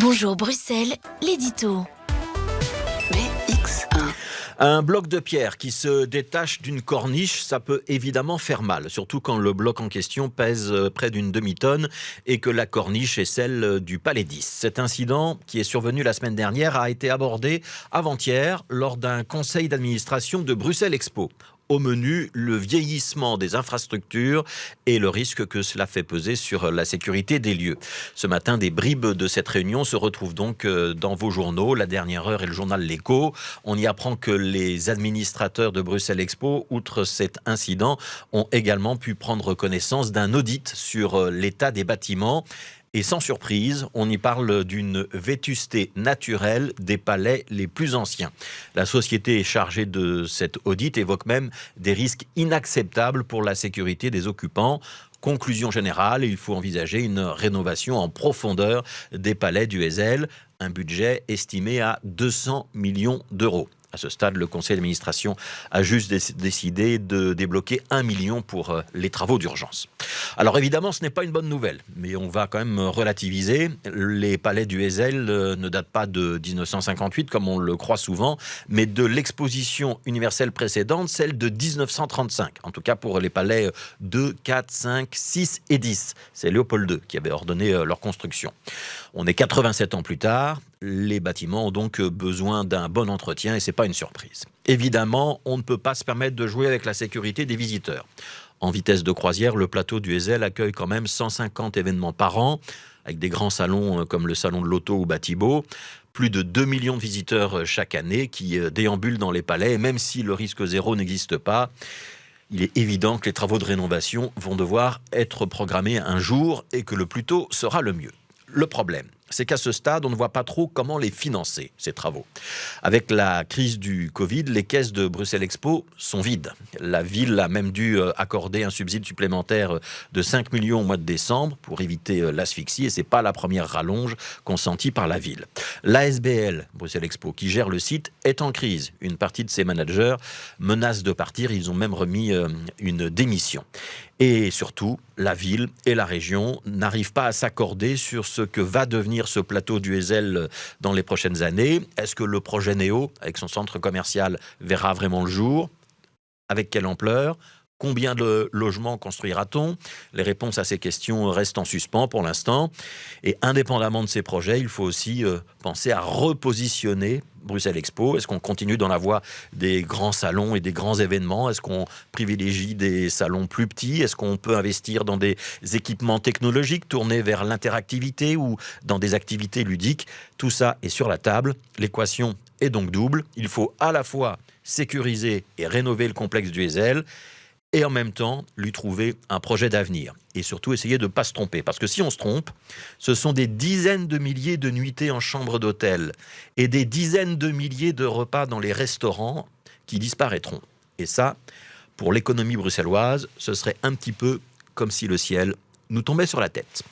Bonjour Bruxelles, l'édito. BX1. Un bloc de pierre qui se détache d'une corniche, ça peut évidemment faire mal, surtout quand le bloc en question pèse près d'une demi-tonne et que la corniche est celle du Palais 10. Cet incident, qui est survenu la semaine dernière, a été abordé avant-hier lors d'un conseil d'administration de Bruxelles Expo. Au menu, le vieillissement des infrastructures et le risque que cela fait peser sur la sécurité des lieux. Ce matin, des bribes de cette réunion se retrouvent donc dans vos journaux, La Dernière Heure et le journal L'Écho. On y apprend que les administrateurs de Bruxelles Expo, outre cet incident, ont également pu prendre connaissance d'un audit sur l'état des bâtiments. Et sans surprise, on y parle d'une vétusté naturelle des palais les plus anciens. La société chargée de cet audit évoque même des risques inacceptables pour la sécurité des occupants. Conclusion générale, il faut envisager une rénovation en profondeur des palais du Heysel, un budget estimé à 200 millions d'euros. À ce stade, le conseil d'administration a juste décidé de débloquer 1 million pour les travaux d'urgence. Alors évidemment, ce n'est pas une bonne nouvelle, mais on va quand même relativiser. Les palais du Heysel ne datent pas de 1958, comme on le croit souvent, mais de l'exposition universelle précédente, celle de 1935. En tout cas pour les palais 2, 4, 5, 6 et 10. C'est Léopold II qui avait ordonné leur construction. On est 87 ans plus tard. Les bâtiments ont donc besoin d'un bon entretien et ce n'est pas une surprise. Évidemment, on ne peut pas se permettre de jouer avec la sécurité des visiteurs. En vitesse de croisière, le plateau du Heysel accueille quand même 150 événements par an, avec des grands salons comme le salon de l'auto ou Batibo. Plus de 2 millions de visiteurs chaque année qui déambulent dans les palais. Et même si le risque zéro n'existe pas, il est évident que les travaux de rénovation vont devoir être programmés un jour et que le plus tôt sera le mieux. Le problème, c'est qu'à ce stade, on ne voit pas trop comment les financer, ces travaux. Avec la crise du Covid, les caisses de Bruxelles Expo sont vides. La ville a même dû accorder un subside supplémentaire de 5 millions au mois de décembre pour éviter l'asphyxie, et ce n'est pas la première rallonge consentie par la ville. L'ASBL, Bruxelles Expo, qui gère le site, est en crise. Une partie de ses managers menacent de partir, ils ont même remis une démission. Et surtout, la ville et la région n'arrivent pas à s'accorder sur ce que va devenir ce plateau du Heysel dans les prochaines années. Est-ce que le projet Néo, avec son centre commercial, verra vraiment le jour ? Avec quelle ampleur ? Combien de logements construira-t-on ? Les réponses à ces questions restent en suspens pour l'instant. Et indépendamment de ces projets, il faut aussi penser à repositionner Bruxelles Expo. Est-ce qu'on continue dans la voie des grands salons et des grands événements ? Est-ce qu'on privilégie des salons plus petits ? Est-ce qu'on peut investir dans des équipements technologiques tournés vers l'interactivité ou dans des activités ludiques ? Tout ça est sur la table. L'équation est donc double. Il faut à la fois sécuriser et rénover le complexe du Heysel et en même temps lui trouver un projet d'avenir. Et surtout essayer de ne pas se tromper. Parce que si on se trompe, ce sont des dizaines de milliers de nuitées en chambre d'hôtel et des dizaines de milliers de repas dans les restaurants qui disparaîtront. Et ça, pour l'économie bruxelloise, ce serait un petit peu comme si le ciel nous tombait sur la tête.